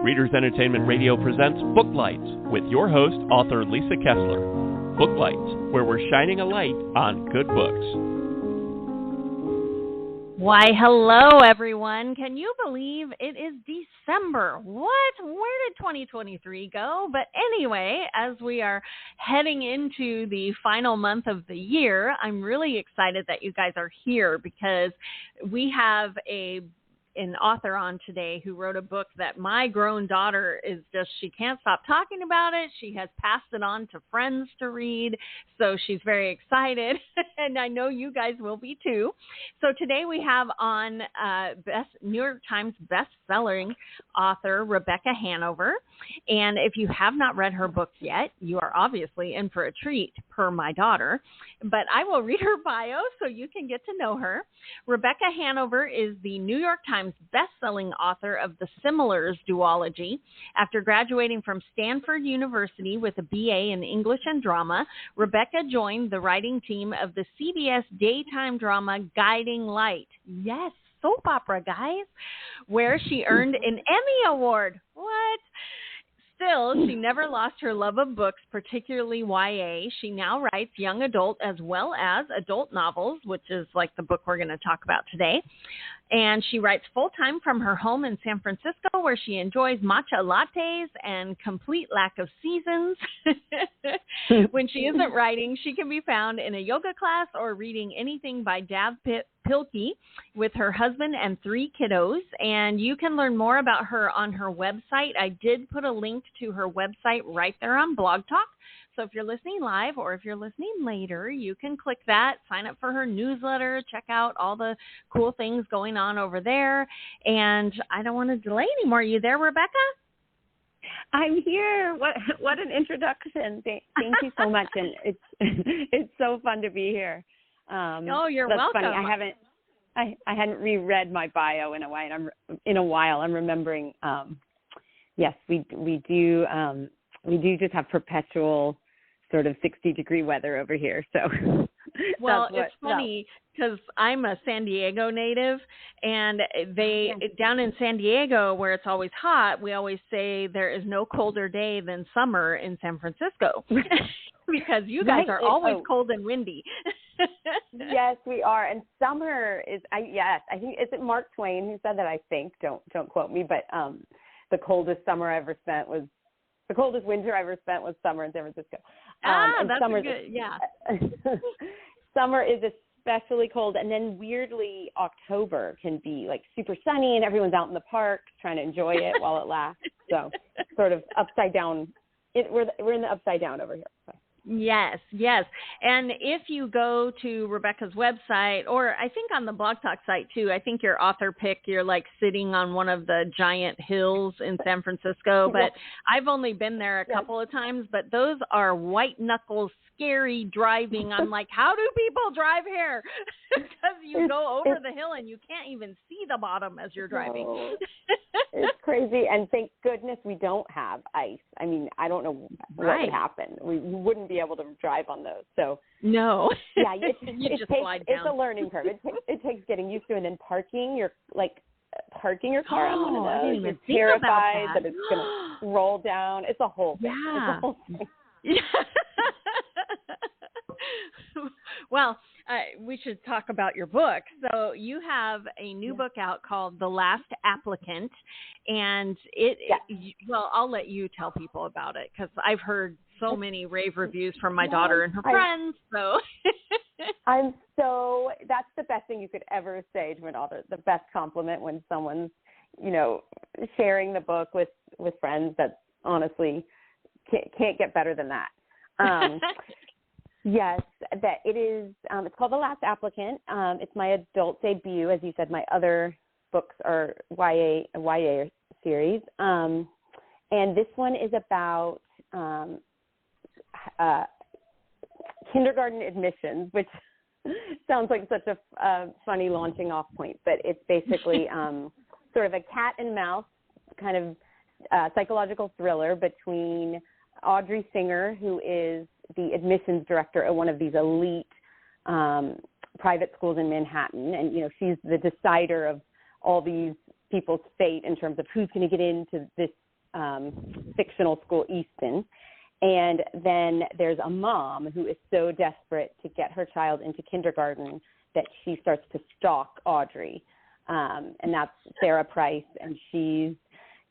Readers Entertainment Radio presents Booklights with your host, author Lisa Kessler. Booklights, where we're shining a light on good books. Why, hello, everyone. Can you believe it is December? What? Where did 2023 go? But anyway, as we are heading into the final month of the year, I'm really excited that you guys are here because we have an author on today who wrote a book that my grown daughter she can't stop talking about it. She has passed it on to friends to read, so she's very excited, and I know you guys will be too. So today we have on New York Times best-selling author Rebecca Hanover, and if you have not read her book yet, you are obviously in for a treat, per my daughter, but I will read her bio so you can get to know her. Rebecca Hanover is the New York Times best-selling author of The Similars duology. After graduating from Stanford University with a BA in English and Drama, Rebecca joined the writing team of the CBS daytime drama Guiding Light. Yes, soap opera, guys, where she earned an Emmy Award. What? Still, she never lost her love of books, particularly YA. She now writes young adult as well as adult novels, which is like the book we're going to talk about today. And she writes full-time from her home in San Francisco, where she enjoys matcha lattes and complete lack of seasons. When she isn't writing, she can be found in a yoga class or reading anything by Dav Pilkey with her husband and 3 kiddos. And you can learn more about her on her website. I did put a link to her website right there on Blog Talk. So if you're listening live or if you're listening later, you can click that, sign up for her newsletter, check out all the cool things going on over there. And I don't want to delay anymore. Are you there, Rebecca? I'm here. What an introduction. Thank you so much. And it's so fun to be here. You're that's welcome. Funny. I hadn't reread my bio in a while. I'm remembering. Yes, we do. We do just have perpetual sort of 60-degree weather over here. So, well, it's funny because I'm a San Diego native, and down in San Diego where it's always hot, we always say there is no colder day than summer in San Francisco because you guys are always cold and windy. Yes, we are. And summer is, I think, is it Mark Twain who said that? I think, don't quote me, but the coldest winter I ever spent was summer in San Francisco. That's good. Yeah. Summer is especially cold, and then weirdly October can be like super sunny, and everyone's out in the park trying to enjoy it while it lasts. So, sort of upside down. We're in the upside down over here. So. Yes. And if you go to Rebecca's website, or I think on the Blog Talk site too, I think your author pick, you're like sitting on one of the giant hills in San Francisco, but I've only been there a couple of times, but those are white knuckles, scary driving. I'm like, how do people drive here? Because you go over the hill and you can't even see the bottom as you're driving. No. It's crazy, and thank goodness we don't have ice. I mean, I don't know what would happen. We wouldn't be able to drive on those. So no, yeah, it's a learning curve. It takes getting used to, and then parking your car on one of those. You're terrified that it's going to roll down. It's a whole thing. Yeah. It's a whole thing. Well, we should talk about your book. So you have a new book out called The Last Applicant, and I'll let you tell people about it because I've heard so many rave reviews from my daughter and her friends. So that's the best thing you could ever say to an author. The best compliment when someone's, sharing the book with friends. That's honestly can't get better than that. Yes, that it is. It's called The Last Applicant. It's my adult debut. As you said, my other books are YA series. And this one is about kindergarten admissions, which sounds like such a funny launching off point. But it's basically sort of a cat and mouse kind of psychological thriller between Audrey Singer, who is the admissions director at one of these elite private schools in Manhattan. And, she's the decider of all these people's fate in terms of who's going to get into this fictional school, Easton. And then there's a mom who is so desperate to get her child into kindergarten that she starts to stalk Audrey. And that's Sarah Price, and she's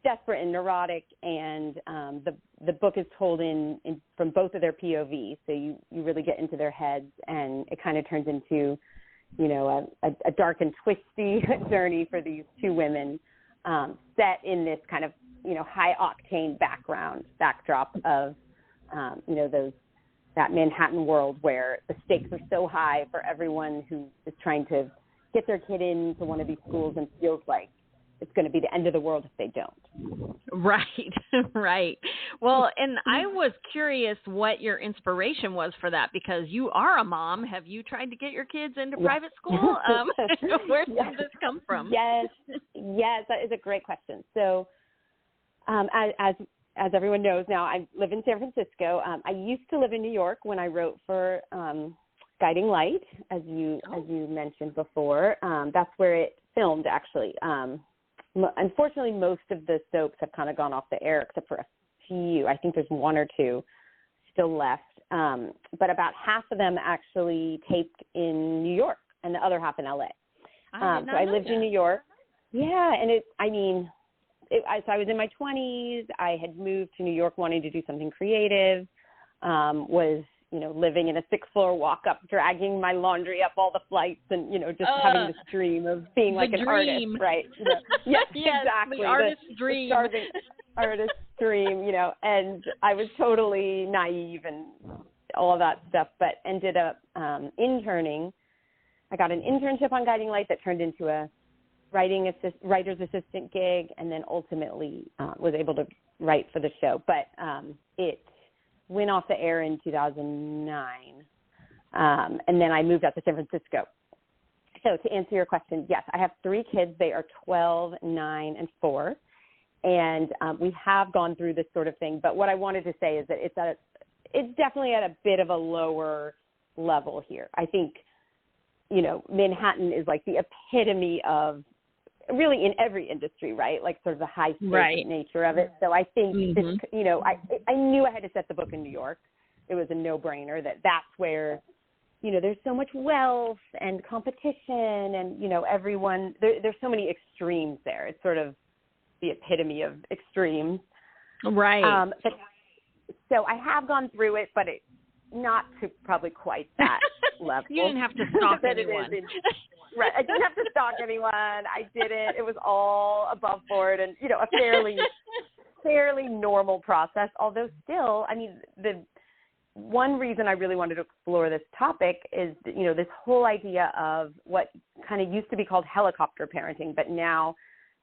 desperate and neurotic. And the book is told in from both of their POVs, so you really get into their heads, and it kind of turns into, you know, a dark and twisty journey for these two women, set in this kind of, you know, high octane backdrop of, you know, that Manhattan world where the stakes are so high for everyone who is trying to get their kid into one of these schools and feels like it's going to be the end of the world if they don't. Right, right. Well, and I was curious what your inspiration was for that, because you are a mom. Have you tried to get your kids into private school? Where did this come from? Yes, that is a great question. So as everyone knows now, I live in San Francisco. I used to live in New York when I wrote for Guiding Light, as you mentioned before. That's where it filmed, actually. Unfortunately, most of the soaps have kind of gone off the air, except for a few. I think there's one or two still left. But about half of them actually taped in New York and the other half in LA. So I lived in New York. Yeah, and so I was in my 20s. I had moved to New York wanting to do something creative, was, you know, living in a 6th floor walk up, dragging my laundry up all the flights, and, you know, just having this dream of being like an artist, right? You know, yes, exactly. The artist's dream. The artist's dream, you know, and I was totally naive and all of that stuff, but ended up interning. I got an internship on Guiding Light that turned into a writer's assistant gig, and then ultimately was able to write for the show. But it went off the air in 2009, and then I moved out to San Francisco. So to answer your question, yes, I have 3 kids. They are 12, 9, and 4, and we have gone through this sort of thing. But what I wanted to say is that it's definitely at a bit of a lower level here. I think, you know, Manhattan is like the epitome of, really in every industry, right? Like sort of the high stakes nature of it. So I think, this, you know, I knew I had to set the book in New York. It was a no-brainer that's where, you know, there's so much wealth and competition, and, you know, everyone, there's so many extremes there. It's sort of the epitome of extremes. Right. So I have gone through it, but not to probably quite that level. You didn't have to stalk anyone. Right. I didn't have to stalk anyone. I didn't. It was all above board and, you know, a fairly normal process. Although still, I mean, the one reason I really wanted to explore this topic is, you know, this whole idea of what kind of used to be called helicopter parenting, but now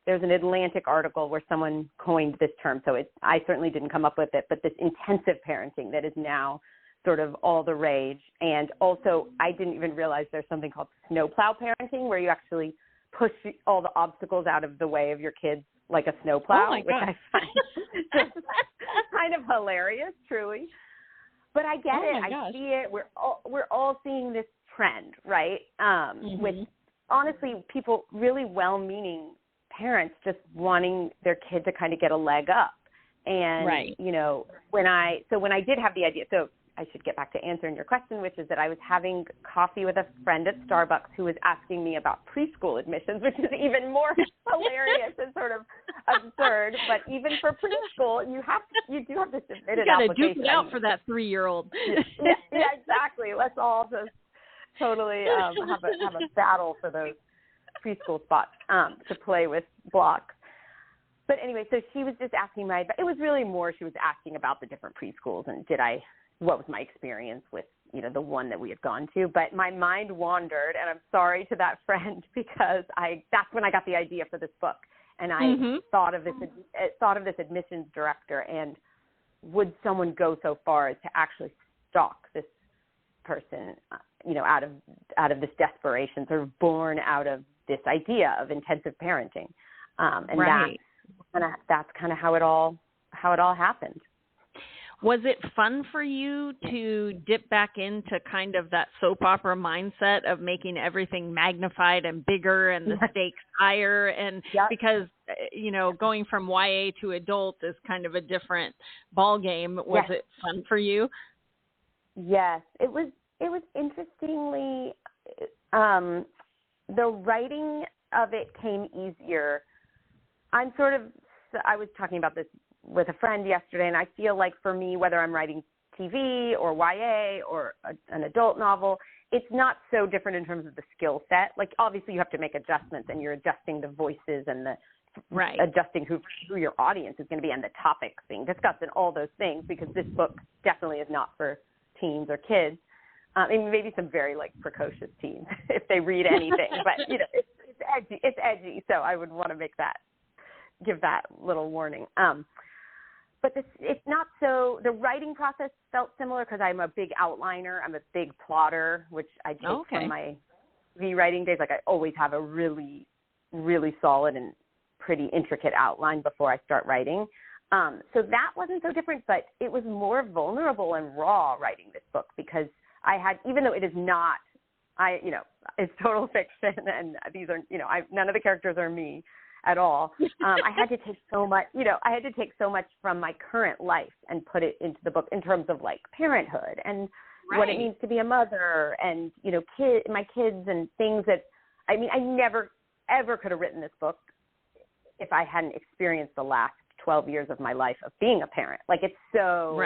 there's an Atlantic article where someone coined this term. So I certainly didn't come up with it, but this intensive parenting that is now sort of all the rage. And also, I didn't even realize there's something called snowplow parenting, where you actually push all the obstacles out of the way of your kids like a snowplow, which I find just kind of hilarious, truly. But I get it. I see it. We're all seeing this trend, right? With, honestly, people, really well-meaning parents just wanting their kid to kind of get a leg up. And, you know, when I did have the idea, so I should get back to answering your question, which is that I was having coffee with a friend at Starbucks who was asking me about preschool admissions, which is even more hilarious and sort of absurd. But even for preschool, you do have to submit an application. You got to duke it out for that 3-year-old. yeah, exactly. Let's all just totally have a battle for those preschool spots to play with blocks. But anyway, so she was just asking it was really more, she was asking about the different preschools and what was my experience with, you know, the one that we had gone to. But my mind wandered, and I'm sorry to that friend, because that's when I got the idea for this book. And I thought of this admissions director, and would someone go so far as to actually stalk this person, you know, out of this desperation, sort of born out of this idea of intensive parenting. And that's kind of how it all happened. Was it fun for you to dip back into kind of that soap opera mindset of making everything magnified and bigger and the stakes higher? And because going from YA to adult is kind of a different ball game. Was it fun for you? Yes, it was interestingly, the writing of it came easier. I was talking about this with a friend yesterday, and I feel like for me, whether I'm writing TV or YA or an adult novel, it's not so different in terms of the skill set. Like, obviously you have to make adjustments, and you're adjusting the voices and adjusting who your audience is going to be and the topics being discussed and all those things, because this book definitely is not for teens or kids. Maybe some very precocious teens if they read anything, but it's edgy. So I would want to give that little warning. But it's not so, the writing process felt similar because I'm a big outliner. I'm a big plotter, which I take from my rewriting days. Like, I always have a really, really solid and pretty intricate outline before I start writing. So that wasn't so different, but it was more vulnerable and raw writing this book, because I had, even though it is not, it's total fiction, and these are, none of the characters are me at all. I had to take so much from my current life and put it into the book in terms of parenthood and what it means to be a mother and, my kids and things that, I never, ever could have written this book if I hadn't experienced the last 12 years of my life of being a parent. It's so,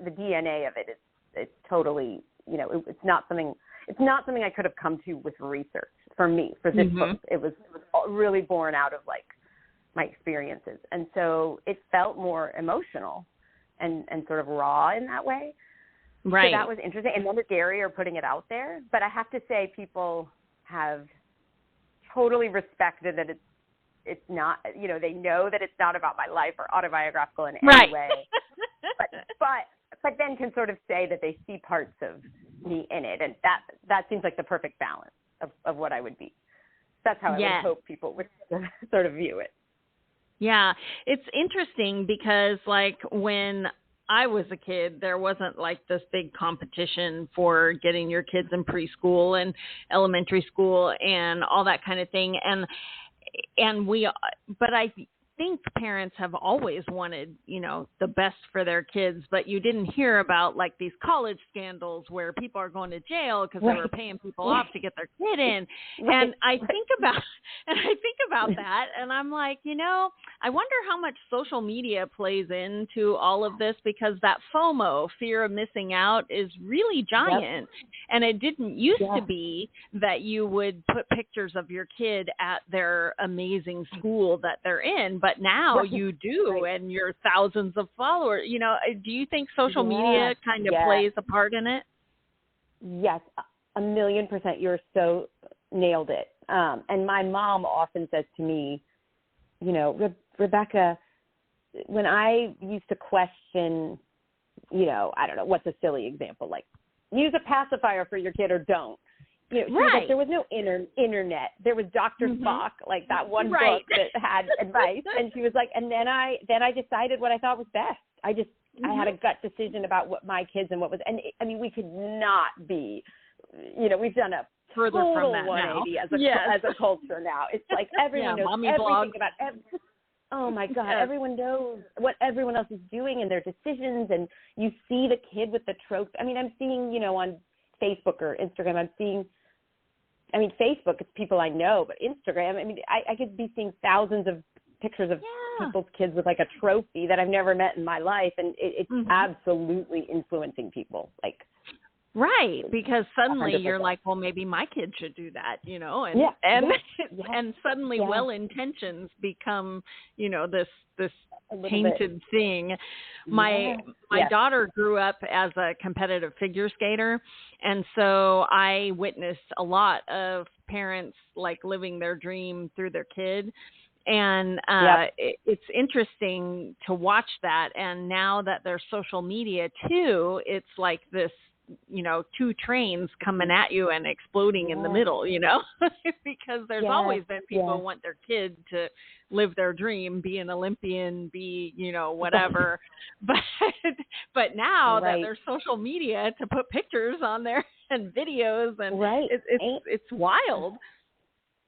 the DNA of it is, it's totally, it's not something I could have come to with research for me, for this book. It was really born out of my experiences. And so it felt more emotional and sort of raw in that way. Right. So that was interesting. And then the scarier putting it out there. But I have to say, people have totally respected that it's not, they know that it's not about my life or autobiographical in any way. But then can sort of say that they see parts of me in it. And that seems like the perfect balance of what I would be. That's how I would hope people would sort of view it. Yeah. It's interesting because when I was a kid, there wasn't this big competition for getting your kids in preschool and elementary school and all that kind of thing. But I think parents have always wanted, the best for their kids, but you didn't hear about these college scandals where people are going to jail because they were paying people off to get their kid in. And I think about that, and I'm like, I wonder how much social media plays into all of this, because that FOMO, fear of missing out, is really giant. And it didn't used to be that you would put pictures of your kid at their amazing school that they're in, but now you do, and you're thousands of followers. Do you think social media kind of plays a part in it? Yes, 1,000,000%. You're so nailed it. And my mom often says to me, Rebecca, when I used to question, I don't know, what's a silly example, use a pacifier for your kid or don't. She was like, there was no internet. There was Dr. Spock, that one book that had advice. And she was like, and then I decided what I thought was best. I had a gut decision about what my kids and what was, and we could not be, we've done a further total from that 180 now. as a culture now. It's like everyone knows everything blogs. about oh my God, everyone knows what everyone else is doing and their decisions, and you see the kid with the trophy. I'm seeing, on Facebook or Instagram, I'm seeing, Facebook, it's people I know, but Instagram, I could be seeing thousands of pictures of people's kids with a trophy that I've never met in my life, and it's absolutely influencing people. Right, because suddenly 100%. You're like, well, maybe my kid should do that, and suddenly well-intentions become, this tainted thing. My daughter grew up as a competitive figure skater, and so I witnessed a lot of parents living their dream through their kid. And it's interesting to watch that. And now that there's social media too, it's like this, two trains coming at you and exploding in the middle, because there's always been people who want their kid to live their dream, be an Olympian, be, whatever. But now that there's social media to put pictures on there and videos, and it's wild.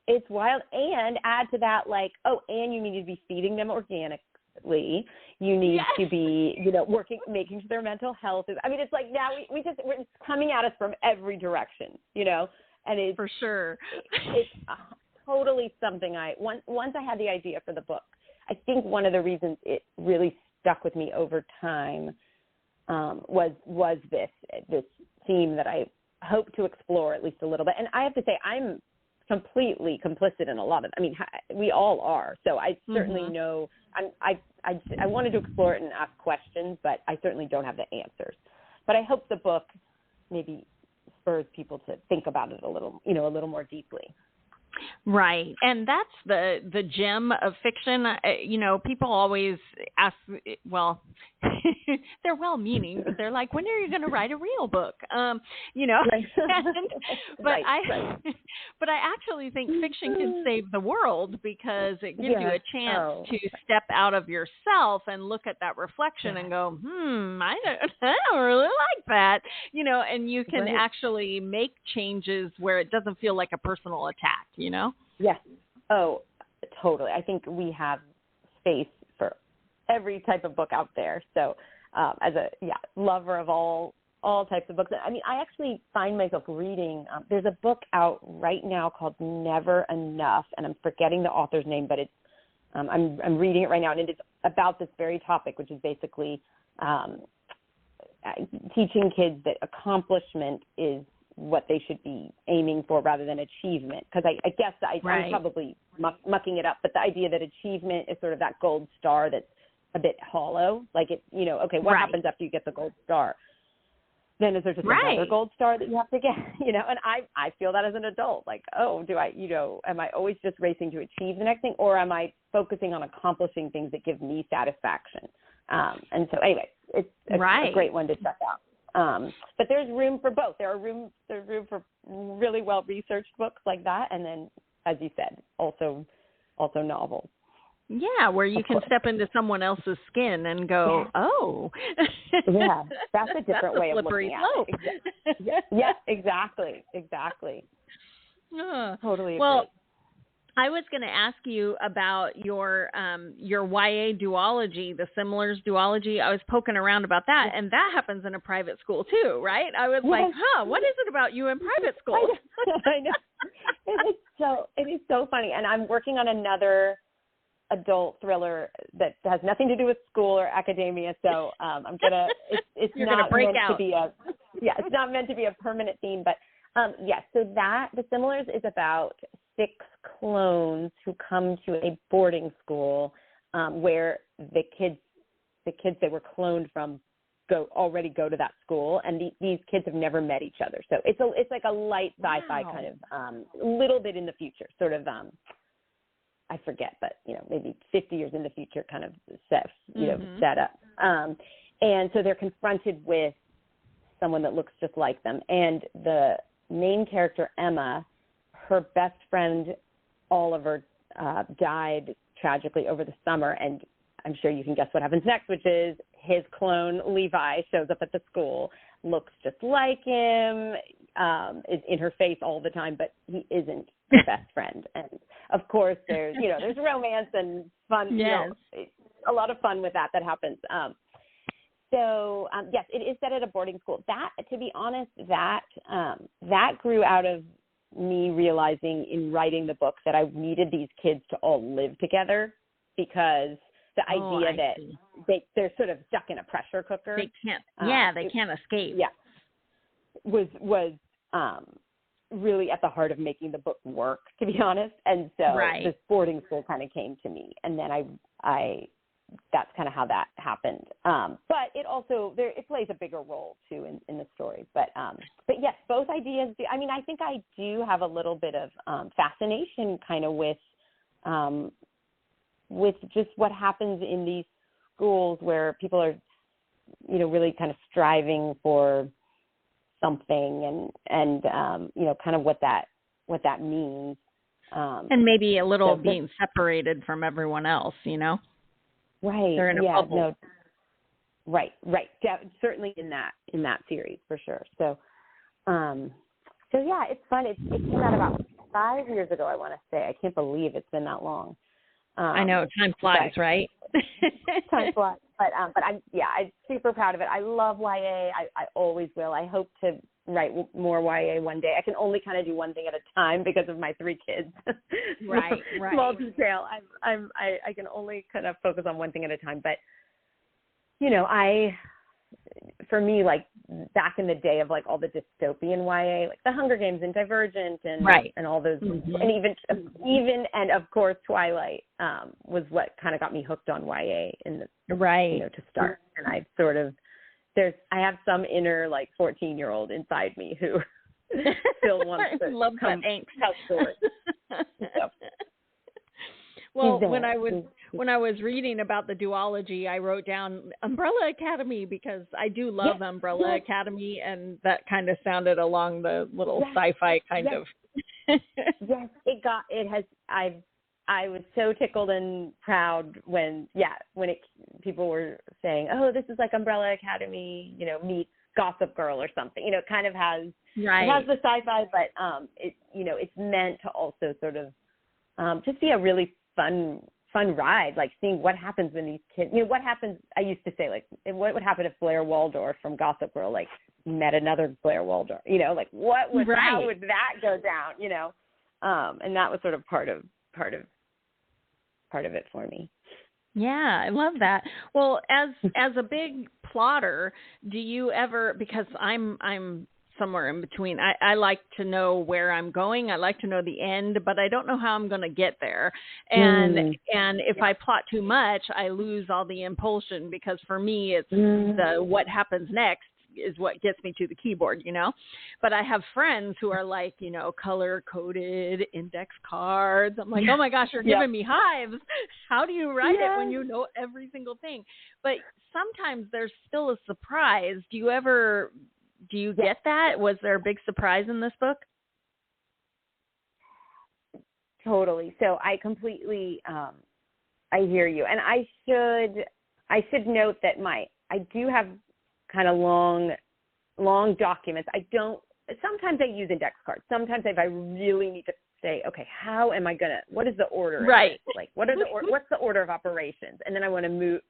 It's wild. And add to that, like, and you need to be feeding them organically. You need to be, making sure their mental health is, it's like now we're coming at us from every direction, and it's for sure. It's totally something once I had the idea for the book, I think one of the reasons it really stuck with me over time was this theme that I hope to explore at least a little bit. And I have to say, I'm completely complicit in a lot of, we all are. So I certainly know, I wanted to explore it and ask questions, but I certainly don't have the answers. But I hope the book maybe spurs people to think about it a little more deeply. Right. And that's the gem of fiction. People always ask, well, they're well-meaning, but they're like, when are you going to write a real book? Right. But I actually think fiction can save the world because it gives you a chance to step out of yourself and look at that reflection and go, I don't really like that, and you can actually make changes where it doesn't feel like a personal attack, Yes. Oh, totally. I think we have space for every type of book out there. So as a lover of all types of books, I actually find myself reading, there's a book out right now called Never Enough, and I'm forgetting the author's name, but it's I'm reading it right now, and it is about this very topic, which is basically teaching kids that accomplishment is what they should be aiming for rather than achievement. Because I guess I'm probably mucking it up, but the idea that achievement is sort of that gold star that's a bit hollow. Like what happens after you get the gold star? Then is there just another gold star that you have to get? And I feel that as an adult. Like, am I always just racing to achieve the next thing, or am I focusing on accomplishing things that give me satisfaction? And so anyway, it's a great one to check out. But there's room for both. There's room for really well-researched books like that, and then, as you said, also novels. Yeah, where you can step into someone else's skin and go, yeah, that's a different way of looking at it. Yeah, exactly. Totally agree. Well, I was going to ask you about your YA duology, the Similars duology. I was poking around about that, and that happens in a private school too, right? I was like, what is it about you in private school? I know. It is so funny, and I'm working on another adult thriller that has nothing to do with school or academia. So I'm gonna. It's not meant to be it's not meant to be a permanent theme, but yes. So that the Similars is about 6 clones who come to a boarding school where the kids they were cloned from already go to that school, and these kids have never met each other. So it's like a light sci-fi kind of little bit in the future, sort of. I forget, but maybe 50 years in the future, kind of set up. And so they're confronted with someone that looks just like them, and the main character Emma, her best friend Oliver died tragically over the summer, and I'm sure you can guess what happens next, which is his clone Levi shows up at the school, looks just like him, is in her face all the time, but he isn't her best friend. And of course, there's romance and fun. Yes. A lot of fun with that happens. So yes, it is set at a boarding school. That, to be honest, that grew out of me realizing in writing the book that I needed these kids to all live together, because the idea that they're sort of stuck in a pressure cooker. They can't. They can't escape. Yeah, was really at the heart of making the book work, to be honest. And so this boarding school kind of came to me, and then I that's kind of how that happened. But it also it plays a bigger role too in the story. But yes, both ideas. I think I do have a little bit of fascination kind of with just what happens in these schools where people are, really kind of striving for something and kind of what that means. And maybe a little being separated from everyone else, Right. They're in a bubble. No. Right. Certainly in that series for sure. So yeah, it's fun. It came out about 5 years ago, I want to say. I can't believe it's been that long. I know, time flies, right? Time flies. But I'm super proud of it. I love YA. I always will. I hope to write more YA one day. I can only kind of do one thing at a time because of my 3 kids. Right. Small detail. I can only kind of focus on one thing at a time. But, for me, like back in the day of like all the dystopian YA, like the Hunger Games and Divergent and all those, and even and of course Twilight was what kind of got me hooked on YA to start. And I have some inner like 14-year-old inside me who still wants to love that angst. Tell stories. So. Well, when I was reading about the duology, I wrote down Umbrella Academy because I do love Umbrella Academy, and that kind of sounded along the little sci-fi kind of. Yes, I was so tickled and proud when people were saying, "Oh, this is like Umbrella Academy, meets Gossip Girl or something." It kind of has it has the sci-fi, but it's meant to also sort of just be a really fun ride, like seeing what happens when these kids, what happens. I used to say, like, what would happen if Blair Waldorf from Gossip Girl, like, met another Blair Waldorf, like how would that go down, and that was sort of part of it for me. Yeah, I love that. Well, as a big plotter, do you ever, because I'm somewhere in between. I like to know where I'm going. I like to know the end, but I don't know how I'm going to get there. And if I plot too much, I lose all the impulsion, because for me, it's the what happens next is what gets me to the keyboard, But I have friends who are like, color-coded index cards. I'm like, oh my gosh, you're giving me hives. How do you write it when you know every single thing? But sometimes there's still a surprise. Do you get that? Was there a big surprise in this book? Totally. So I completely, I hear you. And I should note that I do have kind of long documents. Sometimes I use index cards. Sometimes if I really need to say, okay, how am I what is the order? Right. Like, what's the order of operations? And then I want to move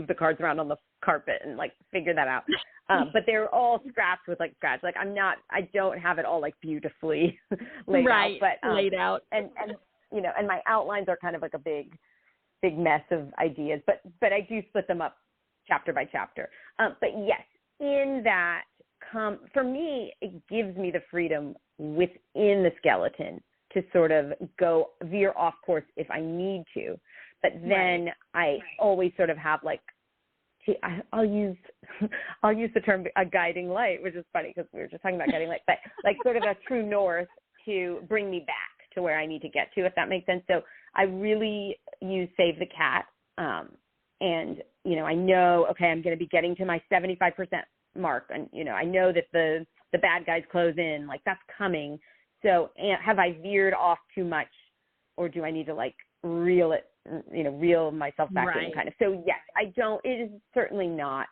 the cards around on the carpet and like figure that out. But they're all scratched with like scratch. Like I don't have it all like beautifully laid out, but laid out. And my outlines are kind of like a big mess of ideas, but I do split them up chapter by chapter. But yes, in that, for me, it gives me the freedom within the skeleton to sort of veer off course if I need to. But then I always sort of have like, I'll use the term a guiding light, which is funny because we were just talking about guiding light, but like sort of a true north to bring me back to where I need to get to, if that makes sense. So I really use Save the Cat. And, I know, okay, I'm going to be getting to my 75% mark. And, I know that the bad guys close in, like that's coming. So have I veered off too much, or do I need to like reel myself back in kind of? So yes, it is certainly not,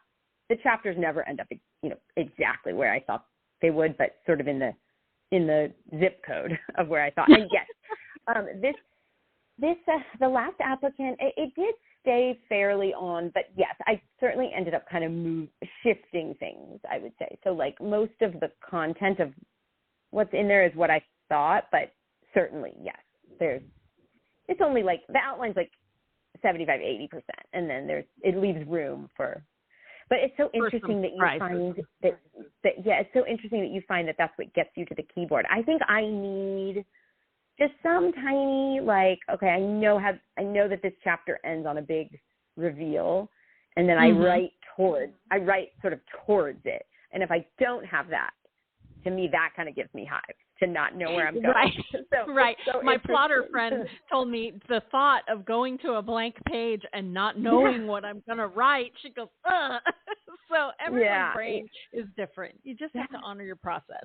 the chapters never end up, exactly where I thought they would, but sort of in the zip code of where I thought. And yes, the last applicant, it did stay fairly on, but yes, I certainly ended up kind of shifting things, I would say. So like most of the content of what's in there is what I thought, but certainly, yes, it's only like, the outline's like 75-80%, and then it leaves room for, but it's so interesting that you find that it's so interesting that you find that that's what gets you to the keyboard. I think I need just some tiny, like, okay, I know that this chapter ends on a big reveal, and then I write sort of towards it. And if I don't have that, to me, that kind of gives me hives to not know where I'm going. Right. So my plotter friend told me the thought of going to a blank page and not knowing what I'm going to write, she goes, ugh. So everyone's brain is different. You just have to honor your process.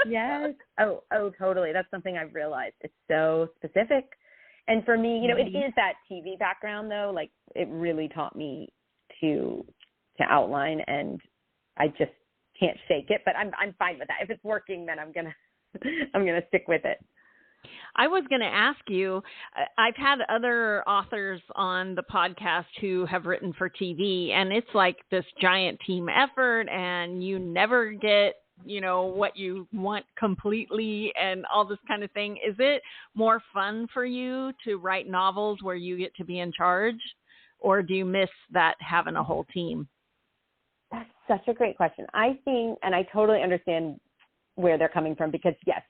Yes. Oh, totally. That's something I've realized. It's so specific. And for me, it is that TV background though. Like it really taught me to outline, and I just can't shake it, but I'm fine with that. If it's working, then I'm going to stick with it. I was going to ask you, I've had other authors on the podcast who have written for TV, and it's like this giant team effort, and you never get, what you want completely and all this kind of thing. Is it more fun for you to write novels where you get to be in charge, or do you miss that having a whole team? That's such a great question. I think, and I totally understand where they're coming from, because yes,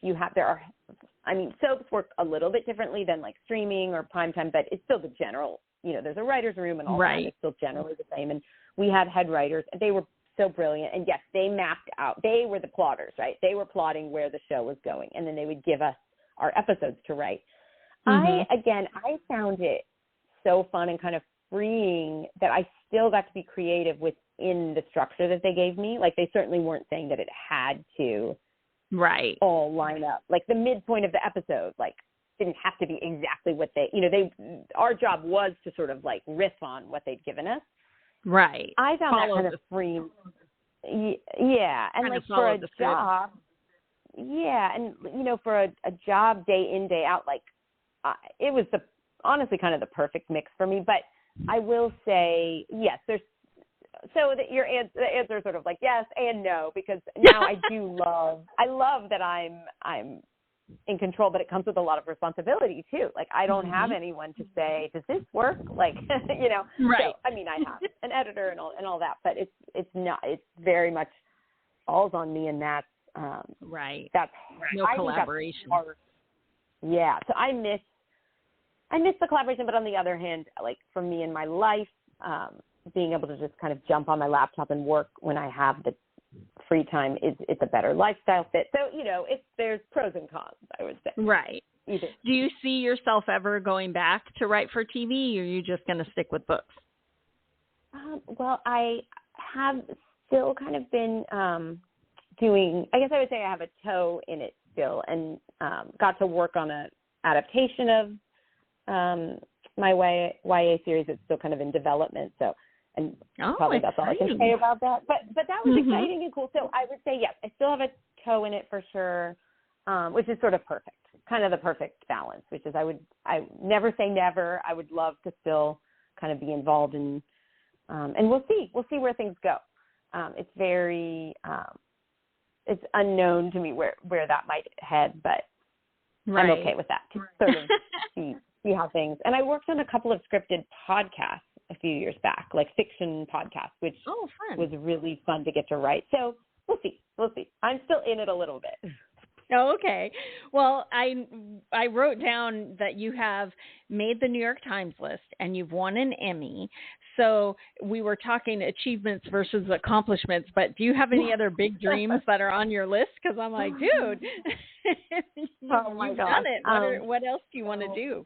soaps work a little bit differently than like streaming or primetime, but it's still the general, there's a writer's room and all that. It's still generally the same. And we had head writers, and they were so brilliant. And yes, they mapped out, they were the plotters, right? They were plotting where the show was going, and then they would give us our episodes to write. I found it so fun and kind of freeing that I still got to be creative within the structure that they gave me. Like, they certainly weren't saying that it had to all line up. Like, the midpoint of the episode, like, didn't have to be exactly what our job was to sort of like riff on what they'd given us. Right. I found that kind of freeing. Yeah. And like for a job, and for a job day in, day out, like it was honestly kind of the perfect mix for me. But I will say, yes, the answer is sort of like yes and no, because now I love that I'm in control, but it comes with a lot of responsibility too. Like, I don't have anyone to say, does this work? Like, Right. So, I mean, I have an editor and all that, but it's very much all's on me, and that's right. That's no collaboration. Yeah. So I miss the collaboration, but on the other hand, like for me in my life, being able to just kind of jump on my laptop and work when I have the free time, it's a better lifestyle fit. So, there's pros and cons, I would say. Right. Either. Do you see yourself ever going back to write for TV, or are you just going to stick with books? Well, I have still kind of been doing, I guess I would say I have a toe in it still, and got to work on an adaptation of my YA series. It's still kind of in development, so. And probably that's all I can say about that. But that was exciting and cool. So I would say, yes, I still have a toe in it for sure, which is sort of perfect, kind of the perfect balance, which is I never say never. I would love to still kind of be involved in, and we'll see where things go. It's very, it's unknown to me where that might head, but I'm okay with that to sort of see how things, and I worked on a couple of scripted podcasts a few years back, like fiction podcasts, which was really fun to get to write. So we'll see. I'm still in it a little bit. Oh, okay. Well, I wrote down that you have made the New York Times list and you've won an Emmy. So we were talking achievements versus accomplishments, but do you have any other big dreams that are on your list? Because I'm like, dude, you've done it. What else do you want to do?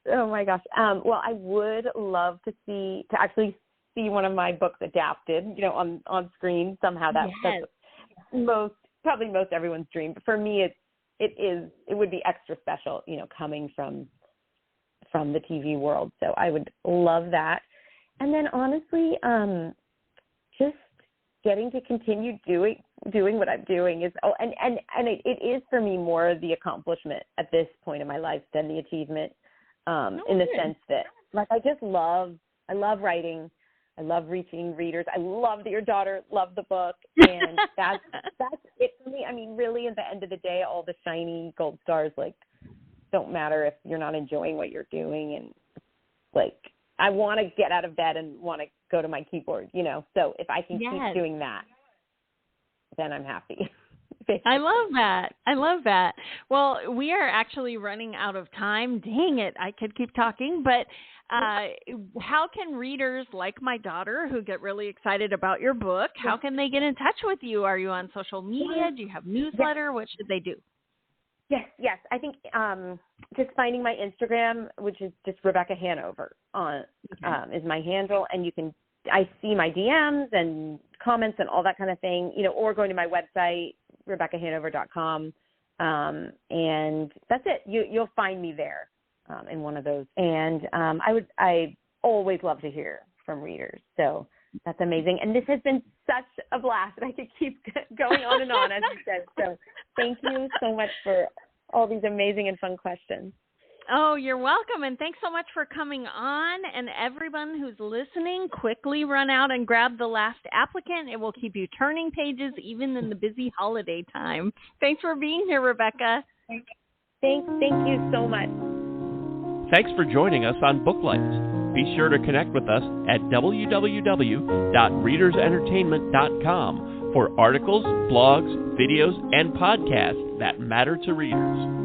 Oh my gosh. Well, I would love to actually see one of my books adapted, on screen somehow. That's probably most everyone's dream. But for me, it would be extra special, coming from the TV world. So I would love that. And then honestly, just getting to continue doing what I'm doing is, it is for me more the accomplishment at this point in my life than the achievement. In the sense that, like, I love writing. I love reaching readers. I love that your daughter loved the book. And that's it for me. I mean, really, at the end of the day, all the shiny gold stars, like, don't matter if you're not enjoying what you're doing. And, like, I want to get out of bed and want to go to my keyboard, So if I can keep doing that, then I'm happy. I love that. Well, we are actually running out of time. Dang it. I could keep talking, but how can readers like my daughter who get really excited about your book, how can they get in touch with you? Are you on social media? Do you have newsletter? What should they do? Yes. I think just finding my Instagram, which is just Rebecca Hanover is my handle, and I see my DMs and comments and all that kind of thing, or going to my website, RebeccaHanover.com, and that's it. You'll find me there in one of those. And I always love to hear from readers, so that's amazing. And this has been such a blast, and I could keep going on and on, as you said. So thank you so much for all these amazing and fun questions. Oh, you're welcome, and thanks so much for coming on. And everyone who's listening, quickly run out and grab the last applicant. It will keep you turning pages even in the busy holiday time. Thanks for being here, Rebecca. Thank you so much. Thanks for joining us on Booklights. Be sure to connect with us at www.readersentertainment.com for articles, blogs, videos, and podcasts that matter to readers.